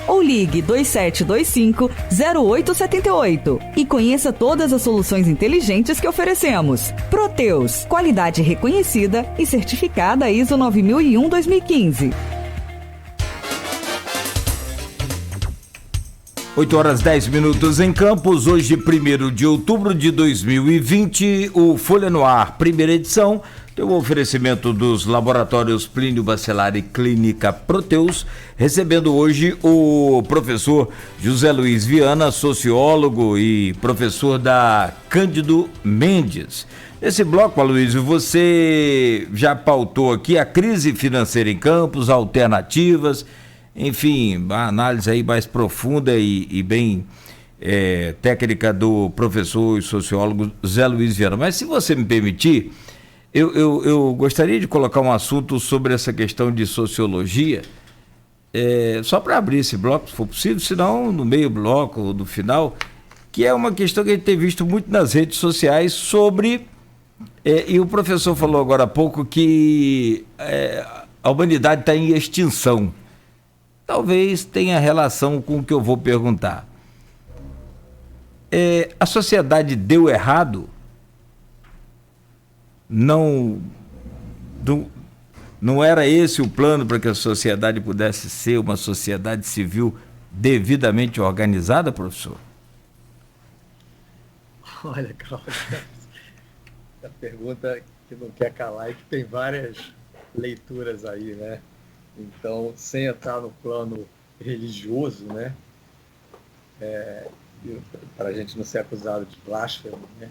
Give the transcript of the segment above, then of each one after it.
ou ligue 2725-0878 e conheça todas as soluções inteligentes que oferecemos. Proteus, qualidade reconhecida e certificada ISO 9001-2015. 8h10 em Campos, hoje 1º de outubro de 2020, o Folha no Ar, primeira edição, tem o oferecimento dos laboratórios Plínio Bacelar e Clínica Proteus, recebendo hoje o professor José Luiz Viana, sociólogo e professor da Cândido Mendes. Nesse bloco, Aloysio, você já pautou aqui a crise financeira em Campos, alternativas, enfim, a análise aí mais profunda e bem técnica do professor e sociólogo Zé Luiz Viana. Mas se você me permitir, eu gostaria de colocar um assunto sobre essa questão de sociologia, só para abrir esse bloco, se for possível, senão no meio bloco ou no final, que é uma questão que a gente tem visto muito nas redes sociais sobre, e o professor falou agora há pouco que a humanidade está em extinção. Talvez tenha relação com o que eu vou perguntar. A sociedade deu errado? Não era esse o plano para que a sociedade pudesse ser uma sociedade civil devidamente organizada, professor? Olha, Cláudio, a pergunta que não quer calar e que tem várias leituras aí, né? Então, sem entrar no plano religioso, né? Para a gente não ser acusado de blasfemo, né?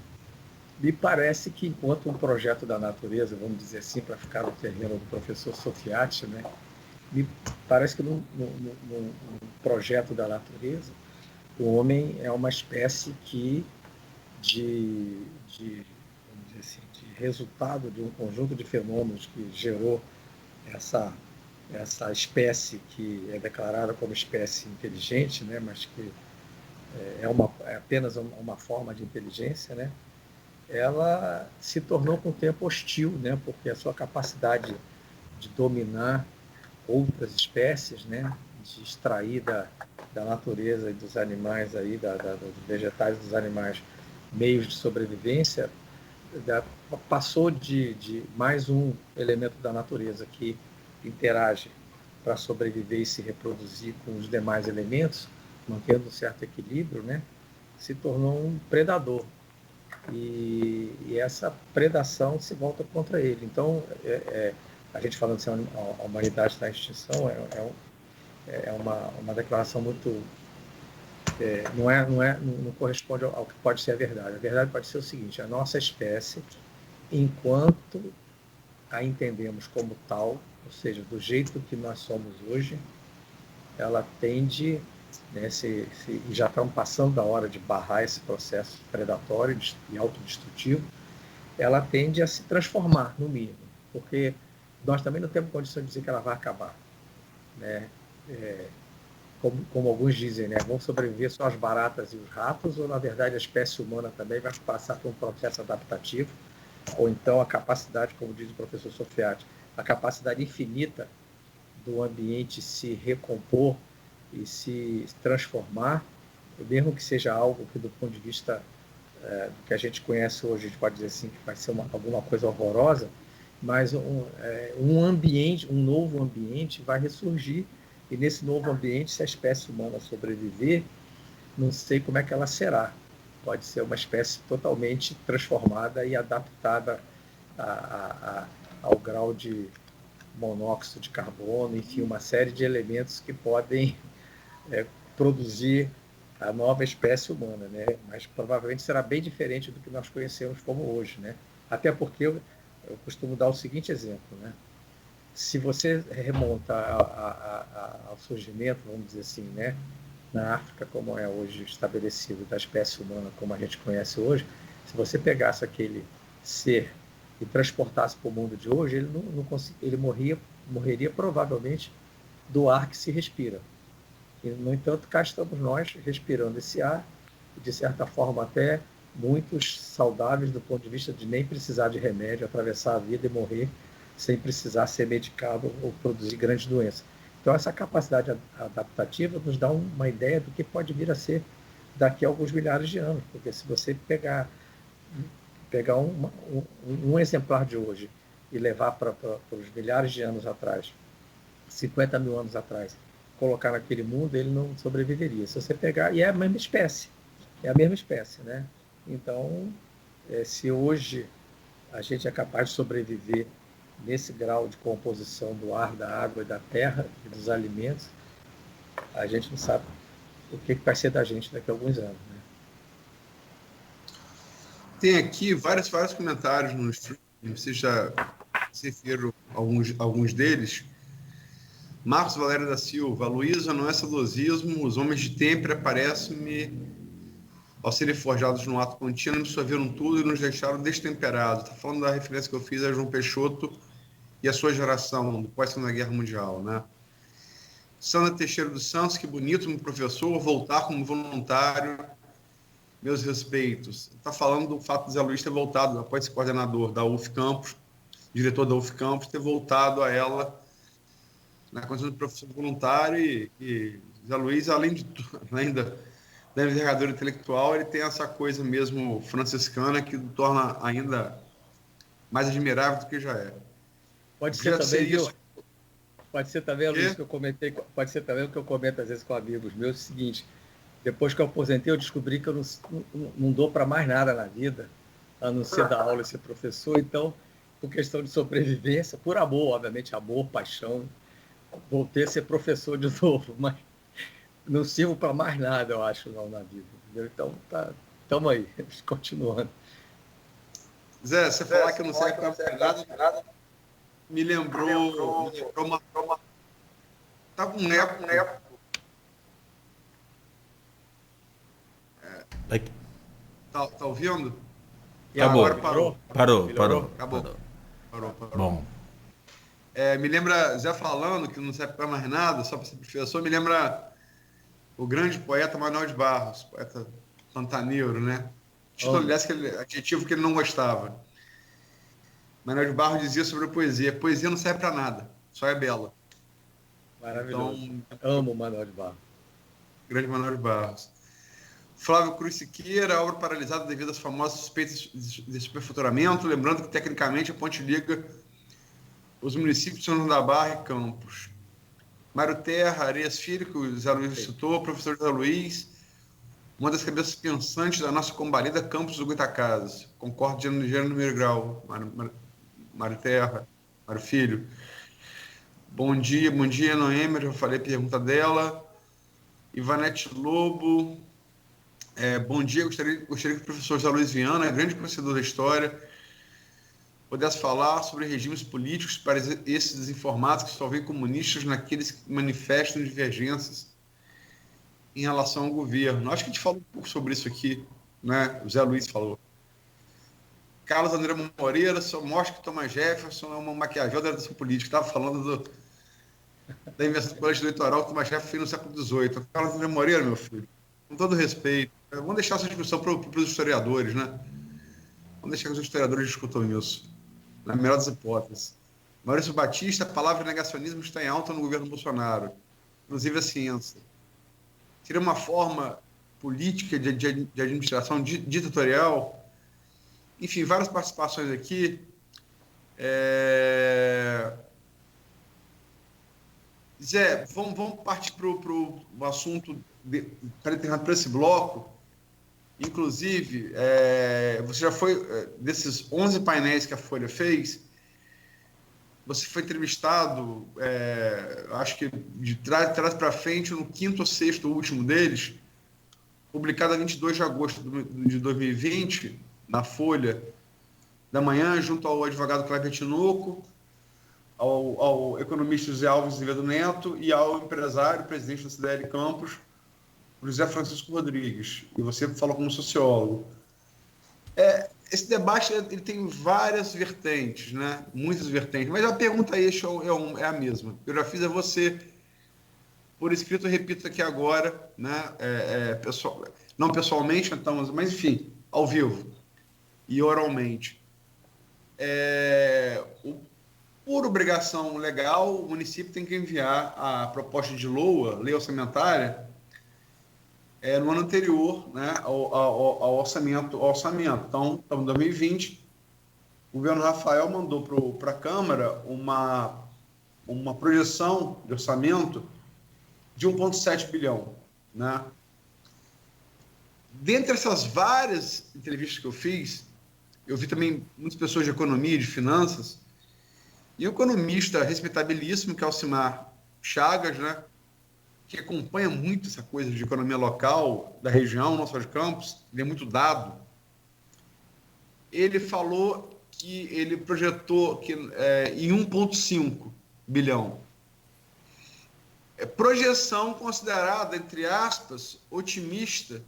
Me parece que enquanto um projeto da natureza, vamos dizer assim, para ficar no terreno do professor Sofiati, né? Me parece que num projeto da natureza, o homem é uma espécie que vamos dizer assim, de resultado de um conjunto de fenômenos que gerou essa espécie que é declarada como espécie inteligente, né, mas que é apenas uma forma de inteligência, né, ela se tornou com o tempo hostil, né, porque a sua capacidade de dominar outras espécies, né, de extrair da natureza e dos animais, aí, dos vegetais e dos animais, meios de sobrevivência, passou de mais um elemento da natureza que interage para sobreviver e se reproduzir com os demais elementos, mantendo um certo equilíbrio, né, se tornou um predador. E essa predação se volta contra ele. Então, a gente falando assim, a humanidade está em extinção, é uma declaração muito... não corresponde ao que pode ser a verdade. A verdade pode ser o seguinte: a nossa espécie, enquanto a entendemos como tal, ou seja, do jeito que nós somos hoje, ela tende, né, e já estamos passando da hora de barrar esse processo predatório e autodestrutivo, ela tende a se transformar, no mínimo, porque nós também não temos condição de dizer que ela vai acabar, né? Como alguns dizem, né, vão sobreviver só as baratas e os ratos, ou na verdade a espécie humana também vai passar por um processo adaptativo, ou então a capacidade, como diz o professor Sofiati, a capacidade infinita do ambiente se recompor e se transformar, mesmo que seja algo que, do ponto de vista do que a gente conhece hoje, a gente pode dizer assim, que vai ser alguma coisa horrorosa, mas um ambiente, um novo ambiente vai ressurgir, e nesse novo ambiente, se a espécie humana sobreviver, não sei como é que ela será. Pode ser uma espécie totalmente transformada e adaptada ao grau de monóxido de carbono, enfim, uma série de elementos que podem produzir a nova espécie humana, né? Mas provavelmente será bem diferente do que nós conhecemos como hoje, né? Até porque eu costumo dar o seguinte exemplo, né? Se você remonta ao surgimento, vamos dizer assim, né, na África, como é hoje estabelecido, da espécie humana como a gente conhece hoje, se você pegasse aquele ser e transportasse para o mundo de hoje, ele morreria provavelmente do ar que se respira. E, no entanto, cá estamos nós respirando esse ar, e de certa forma até muitos saudáveis do ponto de vista de nem precisar de remédio, atravessar a vida e morrer sem precisar ser medicado ou produzir grandes doenças. Então, essa capacidade adaptativa nos dá uma ideia do que pode vir a ser daqui a alguns milhares de anos, porque se você pegar um exemplar de hoje e levar para os milhares de anos atrás, 50 mil anos atrás, colocar naquele mundo, ele não sobreviveria. Se você pegar, e é a mesma espécie, né? Então, se hoje a gente é capaz de sobreviver nesse grau de composição do ar, da água e da terra e dos alimentos, a gente não sabe o que vai ser da gente daqui a alguns anos, né? Tem aqui vários comentários no stream, vocês já se referiram alguns deles. Marcos Valério da Silva: Luísa, não é saudosismo, os homens de Tempra aparecem-me, ao serem forjados no ato contínuo, absorveram tudo e nos deixaram destemperados. Está falando da referência que eu fiz a João Peixoto e a sua geração, do pós-Segunda Guerra Mundial, né? Sandra Teixeira dos Santos: que bonito, meu professor, voltar como voluntário, meus respeitos. Está falando do fato de Zé Luiz ter voltado, após ser coordenador da UF Campos, diretor da UF Campos, ter voltado a ela na condição de professor voluntário, e Zé Luiz, além de tudo, da envergadura intelectual, ele tem essa coisa mesmo franciscana que o torna ainda mais admirável do que já é. Pode ser também, viu? Pode ser também, Luiz, que eu comentei, pode ser também o que eu comento às vezes com amigos meus, é o seguinte: depois que eu aposentei, eu descobri que eu não dou para mais nada na vida, a não ser dar aula e ser professor. Então, por questão de sobrevivência, por amor, obviamente, amor, paixão, voltei a ser professor de novo, mas não sirvo para mais nada, eu acho, não, na vida. Entendeu? Então, estamos aí, continuando. Zé, você falar que eu não sei para nada, me lembrou uma... Tá com um nepo. Tá ouvindo? E agora parou. Parou. Bom. Me lembra, Zé falando que não serve para mais nada, só para ser professor, me lembra o grande poeta Manuel de Barros, poeta pantaneiro, né? Aliás, adjetivo que ele não gostava. Manuel de Barros dizia sobre a poesia: poesia não serve para nada, só é bela. Maravilhoso. Então, amo o Manuel de Barros. Grande Manuel de Barros. Flávio Cruz Siqueira: obra paralisada devido às famosas suspeitas de superfaturamento, lembrando que tecnicamente a ponte liga os municípios de São João da Barra e Campos. Mário Terra Areias Filho, que o Zé Luiz citou, professor Zé Luiz, uma das cabeças pensantes da nossa combalida Campos do Goitacazes. Concordo de número e grau. Mário Terra, Mário Filho. Bom dia, Noêmia, já falei a pergunta dela. Ivanete Lobo: bom dia, gostaria que o professor Zé Luiz Viana, grande conhecedor da história, pudesse falar sobre regimes políticos para esses desinformados que só veem comunistas naqueles que manifestam divergências em relação ao governo. Acho que a gente falou um pouco sobre isso aqui, né? O Zé Luiz falou. Carlos André Moreira só mostra que Thomas Jefferson é uma maquiavel da redação política. Estava falando da inversão do colégio eleitoral que Thomas Jefferson fez no século XVIII. Carlos André Moreira, meu filho, com todo respeito, vamos deixar essa discussão para os historiadores, né? Vamos deixar que os historiadores discutam isso, na melhor das hipóteses. Maurício Batista: a palavra negacionismo está em alta no governo Bolsonaro, inclusive a ciência. Seria uma forma política de administração ditatorial? Enfim, várias participações aqui. Zé, vamos partir para o assunto para esse bloco. Inclusive, você já foi, desses 11 painéis que a Folha fez, você foi entrevistado, acho que de trás para frente, no quinto ou sexto último deles, publicado a 22 de agosto de 2020, na Folha da Manhã, junto ao advogado Cleber Tinoco, ao economista José Alves Azevedo Neto e ao empresário, presidente da CDL Campos, José Francisco Rodrigues. E você falou como sociólogo. Esse debate ele tem várias vertentes, né? Muitas vertentes, mas a pergunta aí é a mesma. Eu já fiz a você por escrito, eu repito aqui agora, né? Não pessoalmente, então, mas enfim, ao vivo e oralmente. por obrigação legal, o município tem que enviar a proposta de LOA, lei orçamentária, no ano anterior, né, ao orçamento. Então, estamos em 2020, o governo Rafael mandou para a Câmara uma projeção de orçamento de 1,7 bilhão. Né? Dentre essas várias entrevistas que eu fiz, eu vi também muitas pessoas de economia, de finanças, e um economista respeitabilíssimo, que é o Alcimar Chagas, né, que acompanha muito essa coisa de economia local, da região, não só de Campos, ele é muito dado. Ele falou que ele projetou que, em 1,5 bilhão. Projeção considerada, entre aspas, otimista,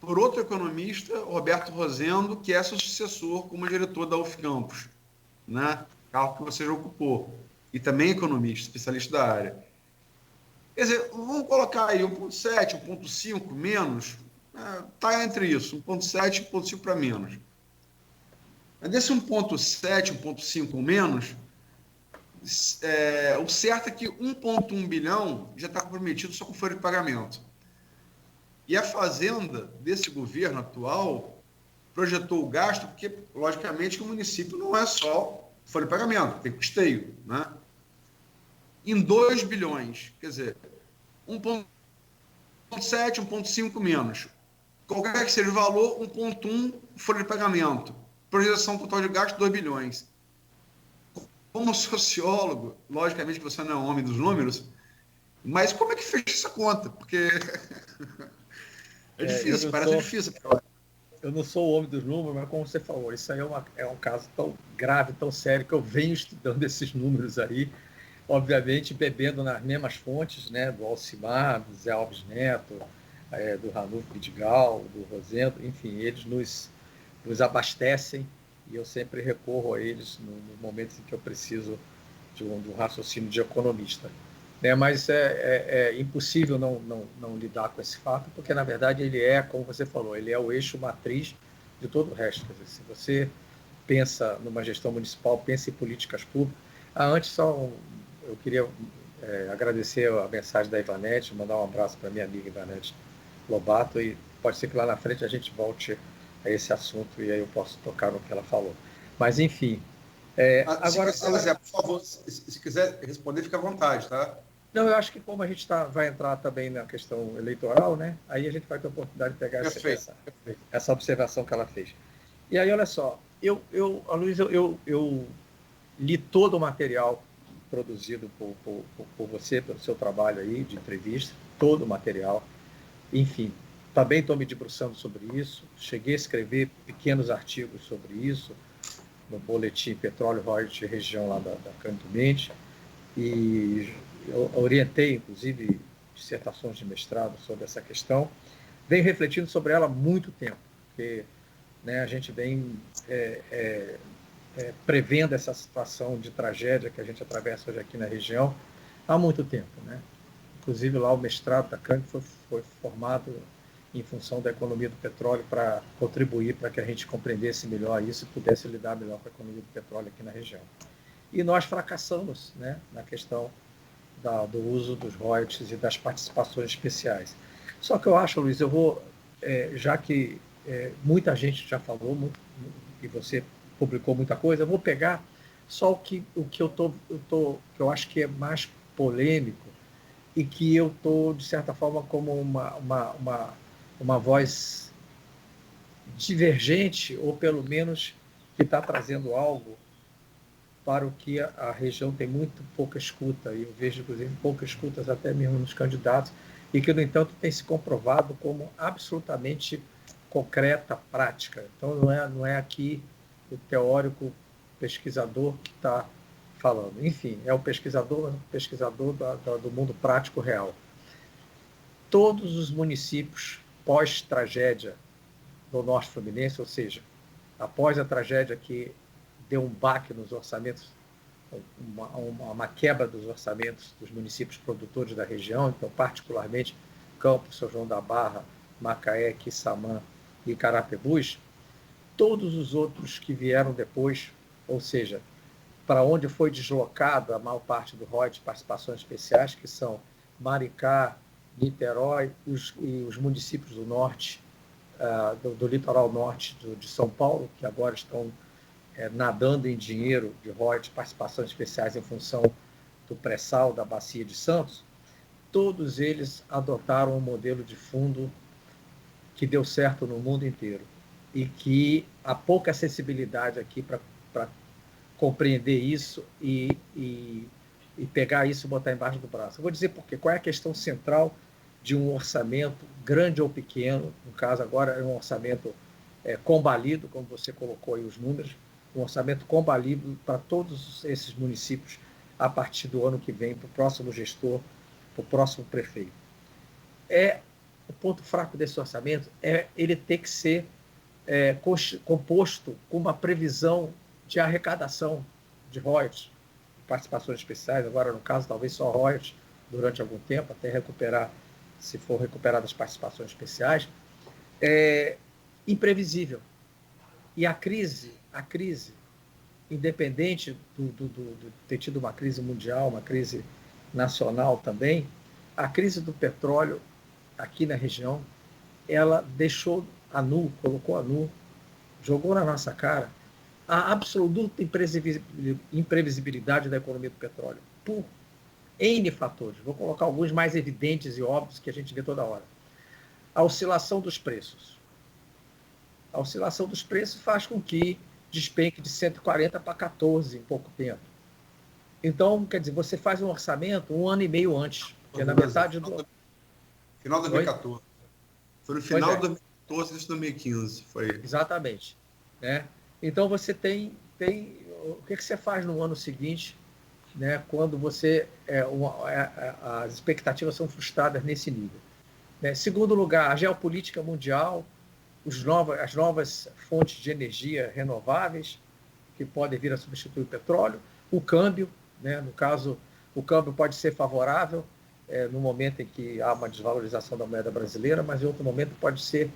por outro economista, Roberto Rosendo, que é seu sucessor como diretor da UF Campos, né? Cargo que você já ocupou, e também economista, especialista da área. Quer dizer, vamos colocar aí 1,7, 1,5 menos, está entre isso, 1,7 e 1,5 para menos. Mas desse 1,7, 1,5 menos, o certo é que 1,1 bilhão já está comprometido só com folha de pagamento. E a Fazenda desse governo atual projetou o gasto, porque, logicamente, o município não é só folha de pagamento, tem custeio, né? Em 2 bilhões, quer dizer, 1,7, 1,5 menos. Qualquer que seja o valor, 1,1 folha de pagamento. Projeção total de gasto, 2 bilhões. Como sociólogo, logicamente que você não é um homem dos números, mas como é que fecha essa conta? Porque é difícil, parece difícil. Eu não sou o homem dos números, mas como você falou, isso aí é um caso tão grave, tão sério, que eu venho estudando esses números aí, obviamente bebendo nas mesmas fontes, né, do Alcimar, do Zé Alves Neto, do Ranulfo Vidigal, do Rosendo, enfim, eles nos abastecem e eu sempre recorro a eles nos momentos em que eu preciso de um raciocínio de economista. Mas é impossível não lidar com esse fato, porque, na verdade, ele é, como você falou, ele é o eixo matriz de todo o resto. Quer dizer, se você pensa numa gestão municipal, pensa em políticas públicas. Antes, eu queria agradecer a mensagem da Ivanete, mandar um abraço para minha amiga Ivanete Lobato, e pode ser que lá na frente a gente volte a esse assunto e aí eu posso tocar no que ela falou. Mas, enfim... agora, por favor, se quiser responder, fica à vontade, tá? Não, eu acho que como a gente vai entrar também na questão eleitoral, né? Aí a gente vai ter a oportunidade de pegar essa observação que ela fez. E aí, olha só, Luísa, eu li todo o material produzido por você, pelo seu trabalho aí de entrevista, todo o material. Enfim, também estou me debruçando sobre isso, cheguei a escrever pequenos artigos sobre isso, no boletim Petróleo Royalties Região lá da Cândido Mendes, e eu orientei, inclusive, dissertações de mestrado sobre essa questão. Venho refletindo sobre ela há muito tempo, porque, né, a gente vem prevendo essa situação de tragédia que a gente atravessa hoje aqui na região há muito tempo, né? Inclusive, lá o mestrado da Cândido foi formado em função da economia do petróleo para contribuir para que a gente compreendesse melhor isso e pudesse lidar melhor com a economia do petróleo aqui na região. E nós fracassamos, né, na questão do uso dos royalties e das participações especiais. Só que eu acho, Luiz, eu vou, já que muita gente já falou, e você publicou muita coisa, eu vou pegar só o que eu acho que é mais polêmico e que eu estou, de certa forma, como uma voz divergente, ou pelo menos que está trazendo algo para o que a região tem muito pouca escuta, e eu vejo, inclusive, poucas escutas até mesmo nos candidatos, e que, no entanto, tem se comprovado como absolutamente concreta, prática. Então, não é aqui o teórico pesquisador que está falando. Enfim, é o pesquisador do mundo prático real. Todos os municípios pós-tragédia do Norte Fluminense, ou seja, após a tragédia que deu um baque nos orçamentos, uma quebra dos orçamentos dos municípios produtores da região, então, particularmente, Campos, São João da Barra, Macaé, Quissamã e Carapebus, todos os outros que vieram depois, ou seja, para onde foi deslocada a maior parte do ROI de participações especiais, que são Maricá, Niterói e os municípios do norte, do litoral norte de São Paulo, que agora estão nadando em dinheiro de ROI de participações especiais em função do pré-sal da Bacia de Santos. Todos eles adotaram um modelo de fundo que deu certo no mundo inteiro e que há pouca acessibilidade aqui para compreender isso e pegar isso e botar embaixo do braço. Eu vou dizer por quê. Qual é a questão central de um orçamento, grande ou pequeno? No caso agora é um orçamento combalido, como você colocou aí os números, um orçamento combalido para todos esses municípios a partir do ano que vem, para o próximo gestor, para o próximo prefeito. O ponto fraco desse orçamento é ele ter que ser composto com uma previsão de arrecadação de royalties, participações especiais, agora no caso talvez só royalties durante algum tempo, até recuperar, se for recuperadas as participações especiais, imprevisível. E a crise, independente de ter tido uma crise mundial, uma crise nacional também, a crise do petróleo aqui na região, ela deixou a nu, colocou a nu, jogou na nossa cara a absoluta imprevisibilidade da economia do petróleo, por N fatores. Vou colocar alguns mais evidentes e óbvios que a gente vê toda hora. A oscilação dos preços. A oscilação dos preços faz com que despenque de 140 para 14 em pouco tempo. Então, quer dizer, você faz um orçamento um ano e meio antes, porque na metade do... Final de 2014. Foi no final de 2014 de 2015. Foi... Exatamente. Né? Então, você tem... O que você faz no ano seguinte, né, quando você as expectativas são frustradas nesse nível? Né? Segundo lugar, a geopolítica mundial, as novas fontes de energia renováveis que podem vir a substituir o petróleo, o câmbio, né? No caso, o câmbio pode ser favorável no momento em que há uma desvalorização da moeda brasileira, mas em outro momento pode ser,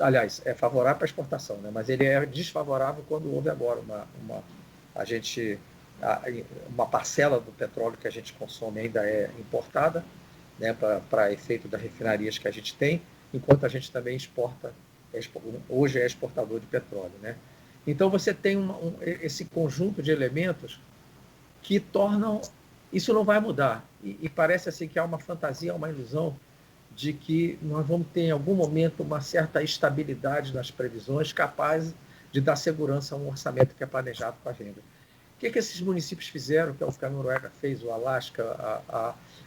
aliás, é favorável para a exportação, né? Mas ele é desfavorável quando houve agora uma parcela do petróleo que a gente consome ainda é importada, né, para efeito das refinarias que a gente tem, enquanto a gente também exporta, hoje é exportador de petróleo, né? Então você tem esse conjunto de elementos que tornam... Isso não vai mudar. E parece assim que há uma fantasia, uma ilusão de que nós vamos ter em algum momento uma certa estabilidade nas previsões capaz de dar segurança a um orçamento que é planejado para a renda. O que esses municípios fizeram, que é o que a Noruega fez, o Alasca,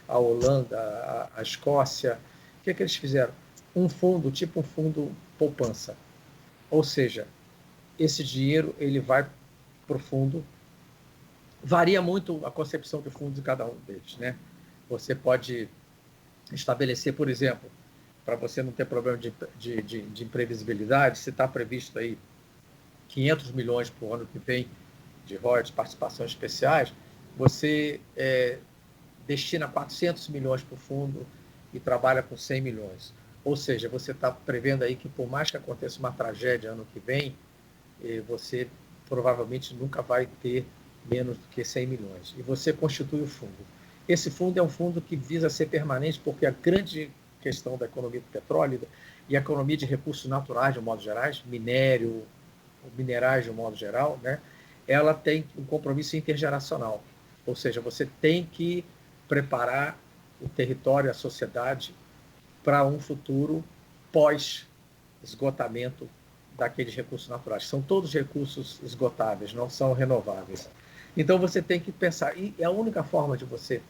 a Holanda, a Escócia? O que eles fizeram? Um fundo, tipo um fundo poupança. Ou seja, esse dinheiro ele vai para o fundo. Varia muito a concepção de fundo de cada um deles, né? Você pode estabelecer, por exemplo, para você não ter problema de imprevisibilidade, se está previsto aí 500 milhões por ano que vem de royalties, participações especiais, você destina 400 milhões para o fundo e trabalha com 100 milhões. Ou seja, você está prevendo aí que, por mais que aconteça uma tragédia ano que vem, você provavelmente nunca vai ter menos do que 100 milhões. E você constitui o fundo. Esse fundo é um fundo que visa ser permanente, porque a grande questão da economia do petróleo e a economia de recursos naturais, de um modo geral, minerais de um modo geral, né, ela tem um compromisso intergeracional. Ou seja, você tem que preparar o território, a sociedade, para um futuro pós-esgotamento daqueles recursos naturais. São todos recursos esgotáveis, não são renováveis. Então, você tem que pensar, e a única forma de você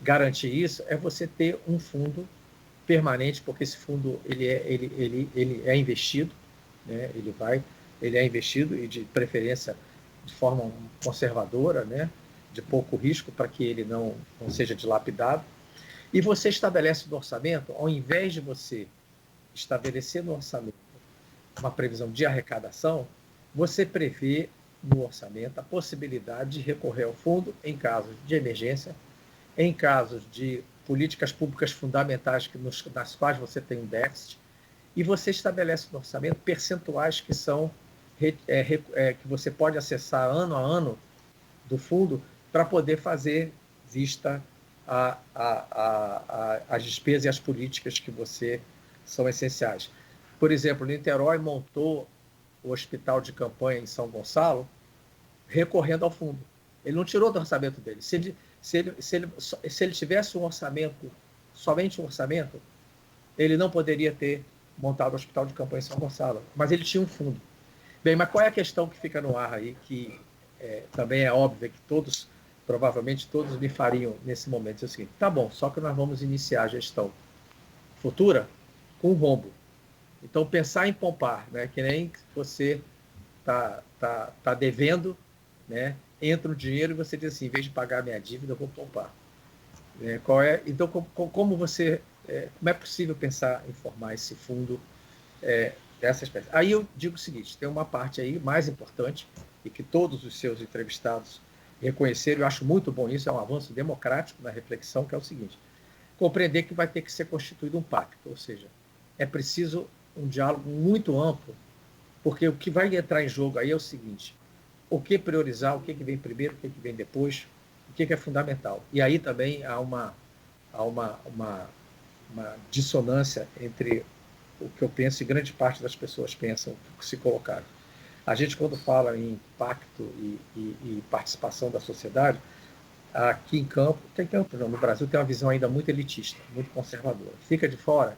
garantir isso é você ter um fundo permanente, porque esse fundo ele é investido, né? Ele é investido e, de preferência, de forma conservadora, né? De pouco risco, para que ele não seja dilapidado. E você estabelece no orçamento, ao invés de você estabelecer no orçamento uma previsão de arrecadação, você prevê no orçamento a possibilidade de recorrer ao fundo em casos de emergência, em casos de políticas públicas fundamentais nas quais você tem um déficit, e você estabelece no orçamento percentuais que são que você pode acessar ano a ano do fundo para poder fazer vista as despesas e as políticas que são essenciais. Por exemplo, Niterói montou o hospital de campanha em São Gonçalo recorrendo ao fundo. Ele não tirou do orçamento dele. Se ele tivesse um orçamento, somente um orçamento, ele não poderia ter montado o hospital de campanha em São Gonçalo. Mas ele tinha um fundo. Bem, mas qual é a questão que fica no ar aí, que também é óbvia que provavelmente todos me fariam nesse momento? É o seguinte: tá bom, só que nós vamos iniciar a gestão futura com um rombo. Então, pensar em poupar, né? Que nem você tá devendo, né? Entra o dinheiro e você diz assim: em vez de pagar a minha dívida, eu vou poupar. Então, como é possível pensar em formar esse fundo dessa espécie? Aí eu digo o seguinte: tem uma parte aí mais importante e que todos os seus entrevistados reconheceram, eu acho muito bom isso, é um avanço democrático na reflexão, que é o seguinte: compreender que vai ter que ser constituído um pacto, ou seja, é preciso um diálogo muito amplo, porque o que vai entrar em jogo aí é o seguinte: o que priorizar, o que vem primeiro, o que vem depois, o que é fundamental. E aí também há uma dissonância entre o que eu penso e grande parte das pessoas pensam, se colocaram. A gente, quando fala em impacto e participação da sociedade, aqui em Campos, no Brasil tem uma visão ainda muito elitista, muito conservadora. Fica de fora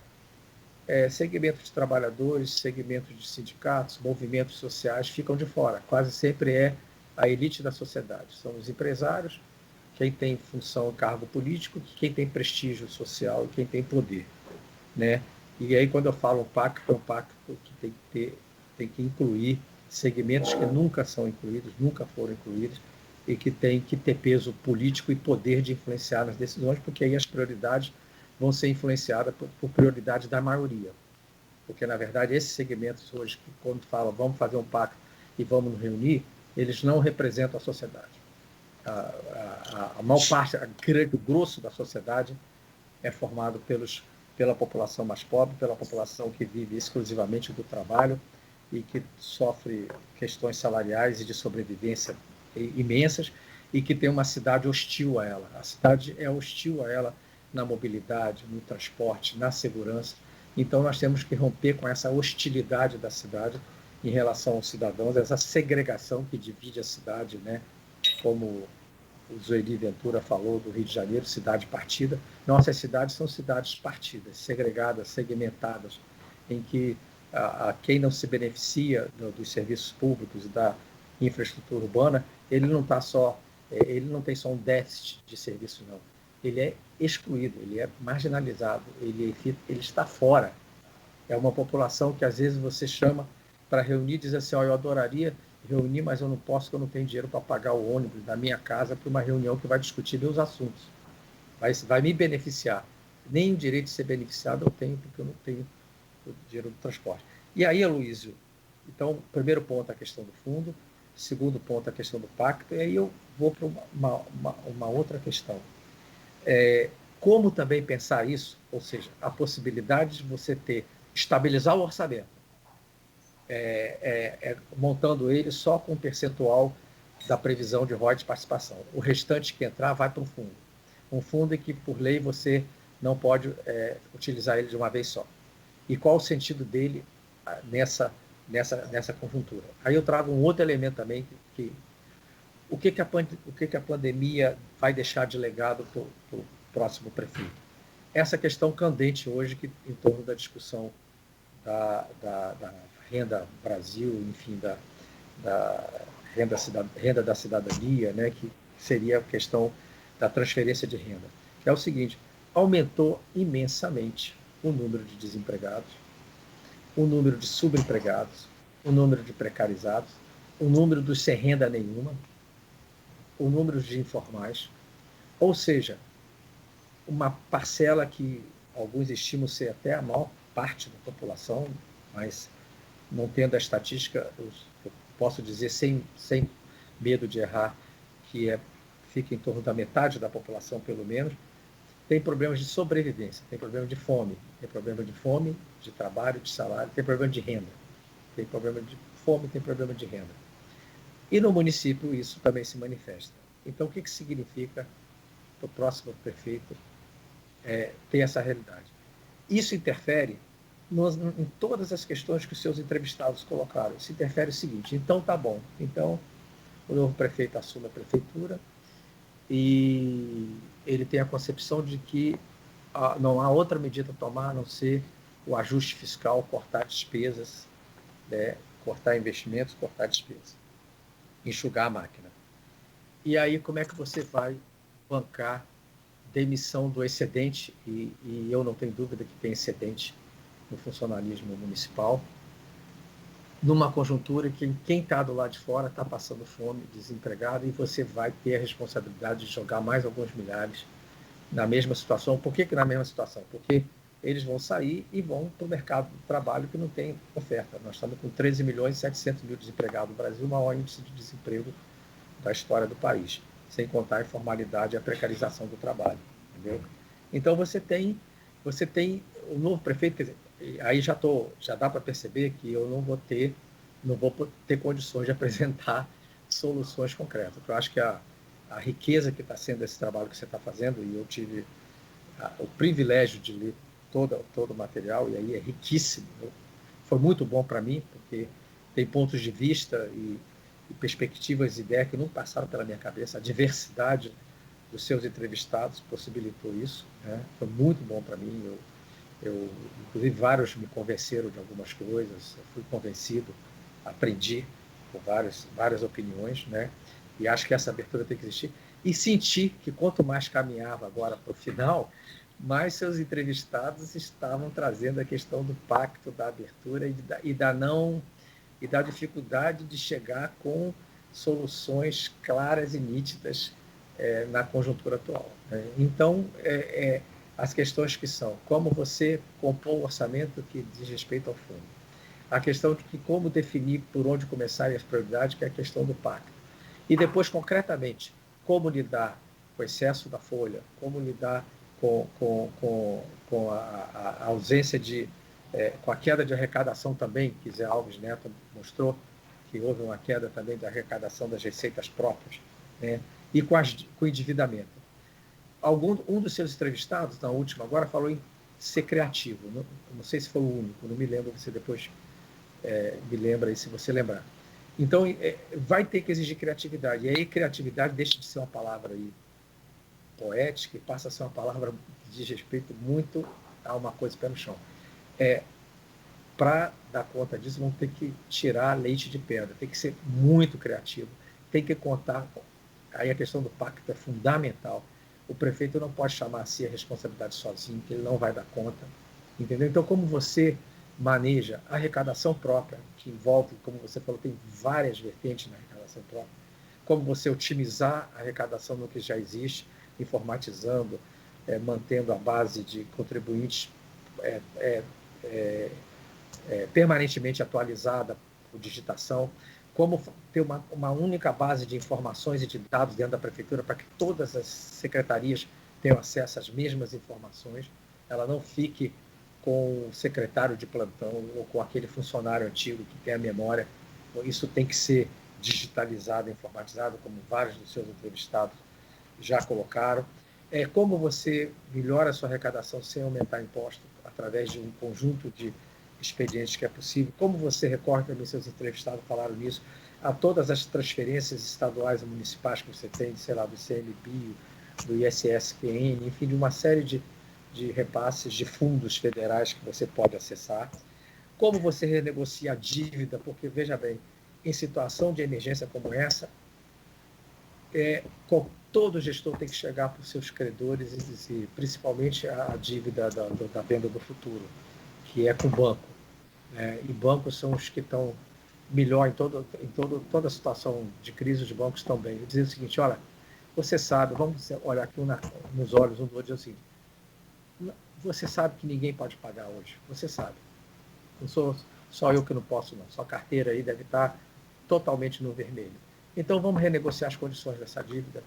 segmentos de trabalhadores, segmentos de sindicatos, movimentos sociais ficam de fora. Quase sempre é a elite da sociedade. São os empresários, quem tem função, cargo político, quem tem prestígio social e quem tem poder, né? E aí, quando eu falo um pacto, é um pacto que tem que incluir segmentos que nunca são incluídos, nunca foram incluídos, e que tem que ter peso político e poder de influenciar nas decisões, porque aí as prioridades vão ser influenciadas por prioridade da maioria. Porque, na verdade, esses segmentos hoje, que quando falam vamos fazer um pacto e vamos nos reunir, eles não representam a sociedade. A maior parte, o grosso da sociedade é formado pela população mais pobre, pela população que vive exclusivamente do trabalho e que sofre questões salariais e de sobrevivência imensas, e que tem uma cidade hostil a ela. A cidade é hostil a ela na mobilidade, no transporte, na segurança. Então, nós temos que romper com essa hostilidade da cidade em relação aos cidadãos, essa segregação que divide a cidade, né? Como o Zoeli Ventura falou do Rio de Janeiro, cidade partida. Nossas cidades são cidades partidas, segregadas, segmentadas, em que quem não se beneficia dos serviços públicos e da infraestrutura urbana, ele não tem só um déficit de serviço, não. Ele é excluído, ele é marginalizado, ele está fora. É uma população que às vezes você chama para reunir e diz assim: eu adoraria reunir, mas eu não posso, porque eu não tenho dinheiro para pagar o ônibus da minha casa para uma reunião que vai discutir meus assuntos. Vai me beneficiar. Nem o direito de ser beneficiado eu tenho, porque eu não tenho o dinheiro do transporte. E aí, Aloysio, então, primeiro ponto, a questão do fundo, segundo ponto, a questão do pacto, e aí eu vou para uma outra questão. Como também pensar isso, ou seja, a possibilidade de você estabilizar o orçamento, montando ele só com um percentual da previsão de ROI de participação. O restante que entrar vai para um fundo. Um fundo em que, por lei, você não pode utilizar ele de uma vez só. E qual o sentido dele nessa conjuntura? Aí eu trago um outro elemento também, o que a pandemia vai deixar de legado para o próximo prefeito? Essa questão candente hoje em torno da discussão da renda Brasil, enfim, da renda da cidadania, né, que seria a questão da transferência de renda. Que é o seguinte: aumentou imensamente o número de desempregados, o número de subempregados, o número de precarizados, o número dos sem renda nenhuma, o número de informais, ou seja, uma parcela que alguns estimam ser até a maior parte da população, mas não tendo a estatística, eu posso dizer sem medo de errar, que fica em torno da metade da população, pelo menos, tem problemas de sobrevivência, tem problema de fome, de trabalho, de salário, tem problema de renda, tem problema de fome, tem problema de renda. E no município isso também se manifesta. Então, o que significa para o próximo prefeito ter essa realidade? Isso interfere em todas as questões que os seus entrevistados colocaram. Isso interfere o seguinte: então tá bom, então o novo prefeito assume a prefeitura e ele tem a concepção de que não há outra medida a tomar a não ser o ajuste fiscal, cortar despesas, né, cortar investimentos, cortar despesas, enxugar a máquina. E aí como é que você vai bancar demissão do excedente, e eu não tenho dúvida que tem excedente no funcionalismo municipal, numa conjuntura que quem está do lado de fora está passando fome, desempregado, e você vai ter a responsabilidade de jogar mais alguns milhares na mesma situação. Por que na mesma situação? Porque eles vão sair e vão para o mercado de trabalho que não tem oferta. Nós estamos com 13 milhões e 700 mil desempregados no Brasil, o maior índice de desemprego da história do país, sem contar a informalidade e a precarização do trabalho. Entendeu? Então você tem o novo prefeito, quer dizer, aí já dá para perceber que eu não vou ter condições de apresentar soluções concretas. Eu acho que a riqueza que está sendo esse trabalho que você está fazendo, e eu tive o privilégio de ler todo o material, e aí é riquíssimo, foi muito bom para mim, porque tem pontos de vista e perspectivas e ideias que não passaram pela minha cabeça. A diversidade dos seus entrevistados possibilitou isso, né? Foi muito bom para mim. Inclusive, vários me convenceram de algumas coisas, eu fui convencido, aprendi com várias opiniões, né? E acho que essa abertura tem que existir. E senti que quanto mais caminhava agora para o final, mais seus entrevistados estavam trazendo a questão do pacto, da abertura e da dificuldade de chegar com soluções claras e nítidas na conjuntura atual. Né? Então, as questões que são como você compor um orçamento que diz respeito ao fundo, a questão de como definir por onde começarem as prioridades, que é a questão do pacto, e depois, concretamente, como lidar com o excesso da folha, como lidar com a ausência com a queda de arrecadação também, que Zé Alves Neto mostrou que houve uma queda também da arrecadação das receitas próprias, né? E com o endividamento. Um dos seus entrevistados, na última agora, falou em ser criativo. Não sei se foi o único, não me lembro, você depois me lembra aí, se você lembrar. Então, vai ter que exigir criatividade. E aí, criatividade deixa de ser uma palavra aí poética e passa a ser uma palavra que diz respeito muito a uma coisa pé no chão. Para dar conta disso, vão ter que tirar leite de pedra, tem que ser muito criativo, tem que contar. Aí a questão do pacto é fundamental. O prefeito não pode chamar a si a responsabilidade sozinho, que ele não vai dar conta. Entendeu? Então, como você maneja a arrecadação própria, que envolve, como você falou, tem várias vertentes na arrecadação própria, como você otimizar a arrecadação no que já existe, informatizando, mantendo a base de contribuintes permanentemente atualizada por digitação, como ter uma única base de informações e de dados dentro da prefeitura para que todas as secretarias tenham acesso às mesmas informações, ela não fique com o secretário de plantão ou com aquele funcionário antigo que tem a memória. Isso tem que ser digitalizado, informatizado, como vários dos seus entrevistados já colocaram. Como você melhora a sua arrecadação sem aumentar impostos, através de um conjunto de expedientes que é possível. Como você recorre, também seus entrevistados falaram nisso, a todas as transferências estaduais e municipais que você tem, sei lá, do ICMBio, do ISSQN, enfim, de uma série de repasses de fundos federais que você pode acessar. Como você renegocia a dívida, porque, veja bem, em situação de emergência como essa, todo gestor tem que chegar para os seus credores e dizer, principalmente a dívida da venda do futuro, que é com o banco. E bancos são os que estão melhor em toda a situação de crise, os bancos estão bem. Eu dizer o seguinte: olha, você sabe, vamos olhar aqui nos olhos um do outro e dizer o seguinte: você sabe que ninguém pode pagar hoje, você sabe. Não sou só eu que não posso, não. Sua carteira aí deve estar totalmente no vermelho. Então vamos renegociar as condições dessa dívida,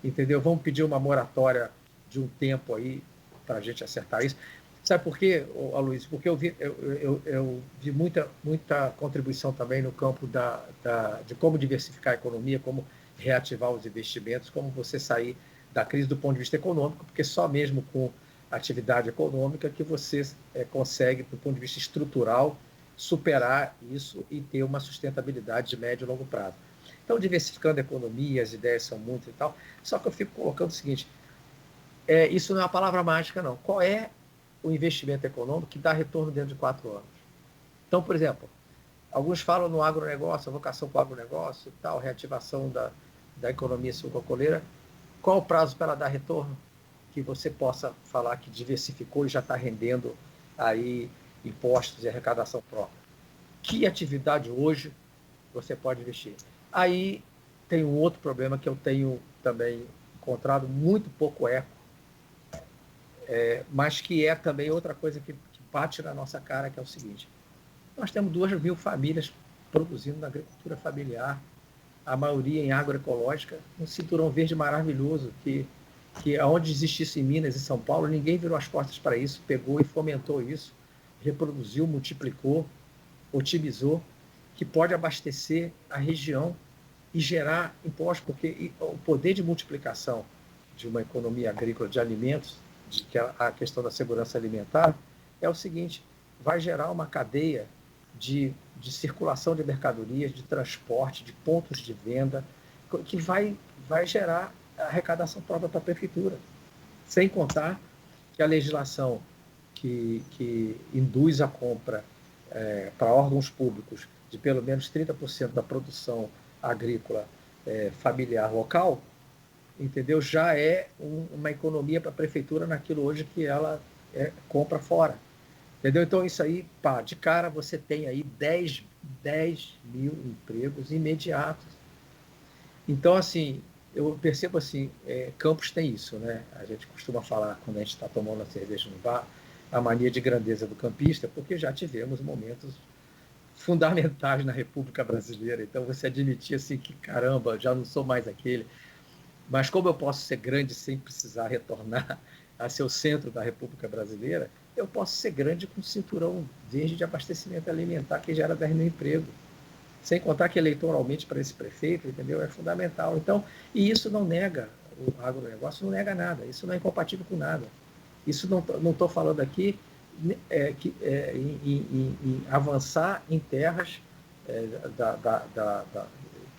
entendeu? Vamos pedir uma moratória de um tempo aí para a gente acertar isso. Sabe por quê, Aloysio? Porque eu vi muita contribuição também no campo de como diversificar a economia, como reativar os investimentos, como você sair da crise do ponto de vista econômico, porque só mesmo com atividade econômica que você consegue, do ponto de vista estrutural, superar isso e ter uma sustentabilidade de médio e longo prazo. Então, diversificando a economia, as ideias são muitas e tal, só que eu fico colocando o seguinte, isso não é uma palavra mágica, não. Qual é o investimento econômico que dá retorno dentro de 4 anos? Então, por exemplo, alguns falam no agronegócio, a vocação para o agronegócio e tal, reativação da economia sucrocoleira. Qual o prazo para ela dar retorno? Que você possa falar que diversificou e já está rendendo aí impostos e arrecadação própria. Que atividade hoje você pode investir? Aí tem um outro problema que eu tenho também encontrado muito pouco eco, mas que é também outra coisa que bate na nossa cara, que é o seguinte. Nós temos 2.000 famílias produzindo na agricultura familiar, a maioria em agroecológica, um cinturão verde maravilhoso, que onde existe isso em Minas e São Paulo, ninguém virou as costas para isso, pegou e fomentou isso, reproduziu, multiplicou, otimizou, que pode abastecer a região e gerar impostos, porque o poder de multiplicação de uma economia agrícola de alimentos, que é a questão da segurança alimentar, é o seguinte, vai gerar uma cadeia de circulação de mercadorias, de transporte, de pontos de venda, que vai gerar arrecadação própria para a prefeitura. Sem contar que a legislação que induz a compra para órgãos públicos de pelo menos 30% da produção agrícola familiar local, entendeu? Já é uma economia para a prefeitura naquilo hoje que ela compra fora. Entendeu? Então, isso aí, de cara, você tem aí 10 mil empregos imediatos. Então, assim, eu percebo assim, Campos tem isso, né? A gente costuma falar, quando a gente está tomando a cerveja no bar, a mania de grandeza do campista, porque já tivemos momentos fundamentais na República Brasileira. Então, você admitir assim que, caramba, já não sou mais aquele. Mas como eu posso ser grande sem precisar retornar a ser o centro da República Brasileira, eu posso ser grande com cinturão verde de abastecimento alimentar que gera 10 mil empregos. Sem contar que eleitoralmente para esse prefeito, entendeu? É fundamental. Então, e isso não nega, o agronegócio não nega nada, isso não é incompatível com nada. Isso não estou falando aqui em avançar em terras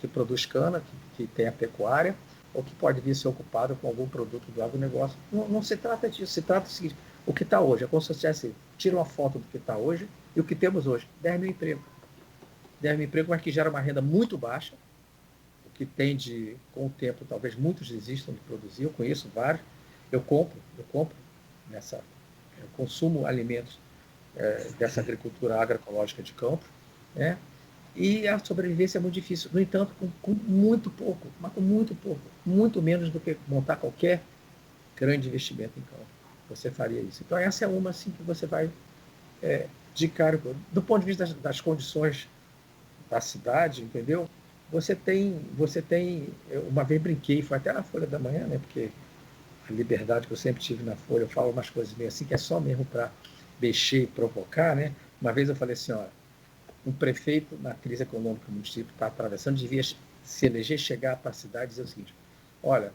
que produz cana, que tem a pecuária, ou que pode vir ser ocupado com algum produto do agronegócio. Não se trata disso, se trata do seguinte, o que está hoje, é como se você assim, tira uma foto do que está hoje e o que temos hoje, 10 mil empregos. 10 mil empregos, mas que gera uma renda muito baixa, o que tende, com o tempo, talvez muitos desistam de produzir, eu conheço vários, eu compro eu consumo alimentos dessa agricultura agroecológica de campo, né? E a sobrevivência é muito difícil, no entanto, com muito pouco, mas com muito pouco, muito menos do que montar qualquer grande investimento em campo. Você faria isso. Então, essa é uma assim, que você vai de cara. Do ponto de vista das condições da cidade, entendeu? Você tem, uma vez brinquei, foi até na Folha da Manhã, né? Porque a liberdade que eu sempre tive na Folha, eu falo umas coisas meio assim, que é só mesmo para mexer e provocar, né? Uma vez eu falei assim, olha, um prefeito na crise econômica que o município está atravessando devia se eleger, chegar para a cidade e dizer o seguinte, olha,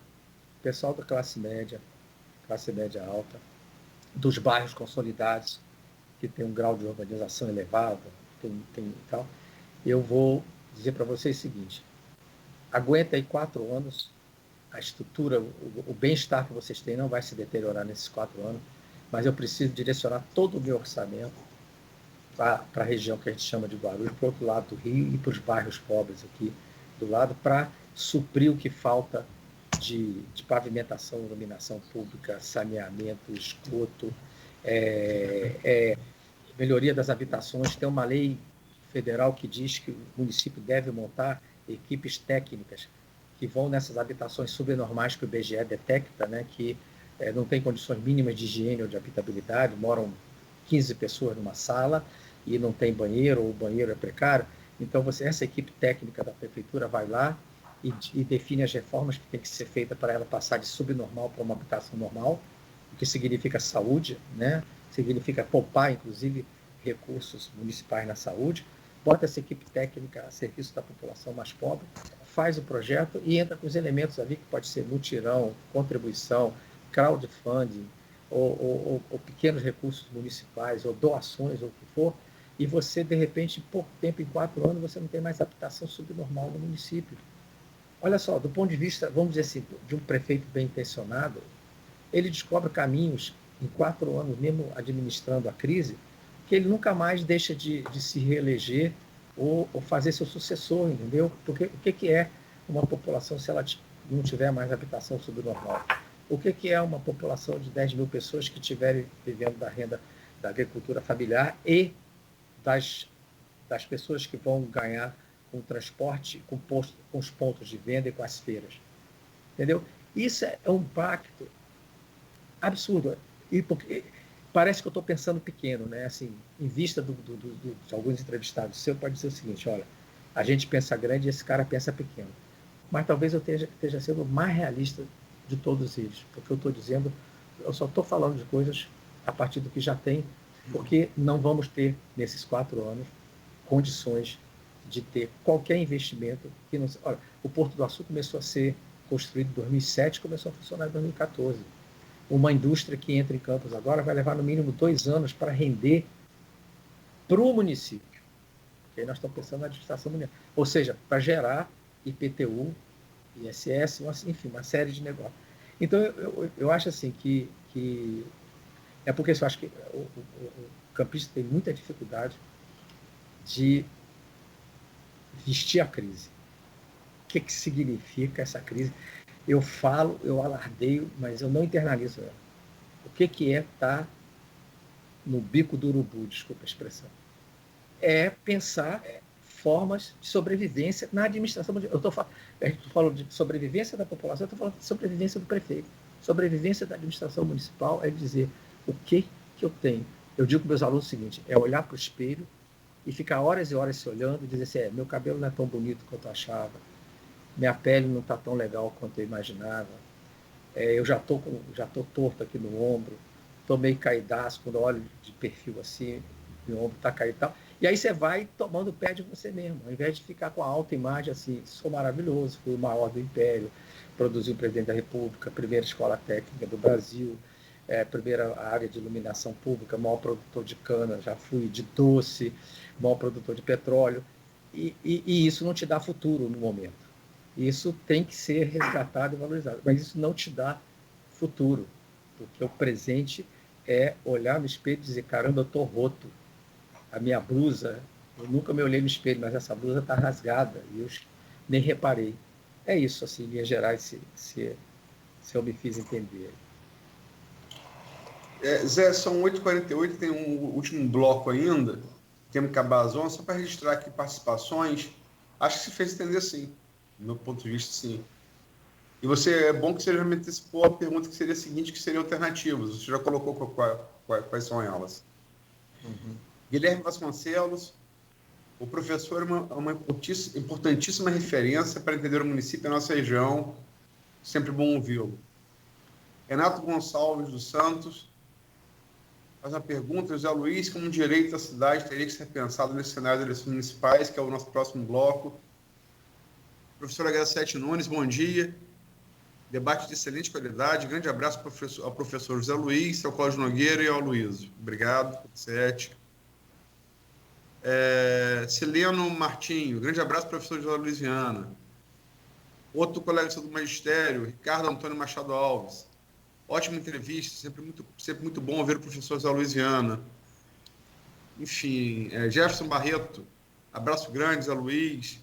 pessoal da classe média alta, dos bairros consolidados, que tem um grau de urbanização elevado, tem e tal, eu vou dizer para vocês o seguinte, aguenta aí 4 anos, a estrutura, o bem-estar que vocês têm não vai se deteriorar nesses 4 anos, mas eu preciso direcionar todo o meu orçamento para a região que a gente chama de Guarulhos, para o outro lado do Rio e para os bairros pobres aqui do lado, para suprir o que falta de pavimentação, iluminação pública, saneamento, esgoto, melhoria das habitações. Tem uma lei federal que diz que o município deve montar equipes técnicas que vão nessas habitações subnormais que o IBGE detecta, né, que não tem condições mínimas de higiene ou de habitabilidade, moram 15 pessoas numa sala e não tem banheiro, ou o banheiro é precário. Então, essa equipe técnica da prefeitura vai lá e define as reformas que tem que ser feitas para ela passar de subnormal para uma habitação normal, o que significa saúde, né? Significa poupar, inclusive, recursos municipais na saúde. Bota essa equipe técnica a serviço da população mais pobre, faz o projeto e entra com os elementos ali, que pode ser mutirão, contribuição, crowdfunding, ou pequenos recursos municipais, ou doações, ou o que for, e você, de repente, em pouco tempo, em 4 anos, você não tem mais habitação subnormal no município. Olha só, do ponto de vista, vamos dizer assim, de um prefeito bem intencionado, ele descobre caminhos, em 4 anos, mesmo administrando a crise, que ele nunca mais deixa de se reeleger ou fazer seu sucessor, entendeu? Porque o que é uma população se ela não tiver mais habitação subnormal? O que é uma população de 10 mil pessoas que estiverem vivendo da renda da agricultura familiar e das pessoas que vão ganhar com o transporte, com os pontos de venda e com as feiras? Entendeu? Isso é um pacto absurdo. E porque parece que eu estou pensando pequeno, né? Assim, em vista de alguns entrevistados seus, pode dizer o seguinte: olha, a gente pensa grande e esse cara pensa pequeno. Mas talvez eu esteja sendo o mais realista de todos eles, porque eu estou dizendo, eu só estou falando de coisas a partir do que já tem, porque não vamos ter, nesses 4 anos, condições de ter qualquer investimento que não... Olha, o Porto do Açu começou a ser construído em 2007, começou a funcionar em 2014. Uma indústria que entra em Campos agora vai levar no mínimo 2 anos para render para o município. Porque aí nós estamos pensando na administração municipal. Ou seja, para gerar IPTU, ISS, enfim, uma série de negócios. Então, eu acho assim que é porque eu acho que o campista tem muita dificuldade de vestir a crise. O que significa essa crise? Eu falo, eu alardeio, mas eu não internalizo ela. O que é estar no bico do urubu, desculpa a expressão? É pensar formas de sobrevivência na administração. A gente falou de sobrevivência da população, eu estou falando de sobrevivência do prefeito. Sobrevivência da administração municipal é dizer o que eu tenho. Eu digo para meus alunos o seguinte: é olhar para o espelho e ficar horas e horas se olhando e dizer assim, meu cabelo não é tão bonito quanto eu achava, minha pele não está tão legal quanto eu imaginava, eu já tô torto aqui no ombro, estou meio caidaço, quando eu olho de perfil assim, meu ombro está caído e tal. E aí você vai tomando pé de você mesmo, ao invés de ficar com a autoimagem assim, sou maravilhoso, fui o maior do império, produzi o presidente da República, primeira escola técnica do Brasil, primeira área de iluminação pública, maior produtor de cana, já fui de doce, maior produtor de petróleo, e isso não te dá futuro no momento. Isso tem que ser resgatado e valorizado, mas isso não te dá futuro, porque o presente é olhar no espelho e dizer, caramba, eu estou roto, a minha blusa, eu nunca me olhei no espelho, mas essa blusa está rasgada, e eu nem reparei. É isso, assim, em linhas gerais, se eu me fiz entender. Zé, são 8h48, tem um último bloco ainda, temos que acabar a zona, só para registrar aqui participações. Acho que se fez entender sim, do meu ponto de vista, sim. E é bom que você já me antecipou a pergunta que seria a seguinte, que seriam alternativas. Você já colocou quais são elas. Uhum. Guilherme Vasconcelos, o professor é uma importantíssima referência para entender o município e a nossa região, sempre bom ouvi-lo. Renato Gonçalves dos Santos faz uma pergunta: José Luiz, como direito da cidade teria que ser pensado nesse cenário de eleições municipais, que é o nosso próximo bloco. Professora Graciete Nunes, bom dia. Debate de excelente qualidade. Grande abraço ao professor José Luiz, ao Cláudio Nogueira e ao Luísio. Obrigado, Graciete. Sileno Martinho, grande abraço, professor José Luiz Viana. Outro colega do magistério, Ricardo Antônio Machado Alves. Ótima entrevista, sempre muito bom ouvir o professor José Luiz Viana. Enfim, Jefferson Barreto, abraço grande, Zé Luiz.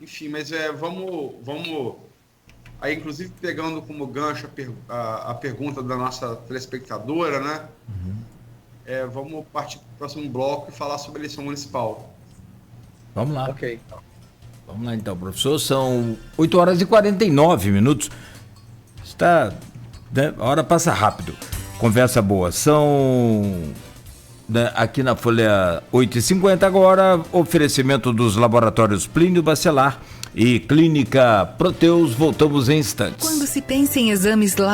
Enfim, mas vamos aí, inclusive pegando como gancho a pergunta da nossa telespectadora, né? Uhum. Vamos partir para o próximo bloco e falar sobre a eleição municipal. Vamos lá. Ok. Vamos lá então, professor. São 8h49. A hora passa rápido. Conversa boa. São... aqui na Folha 8h50 agora, oferecimento dos laboratórios Plínio Bacelar e Clínica Proteus. Voltamos em instantes. Quando se pensa em exames laboratoriais,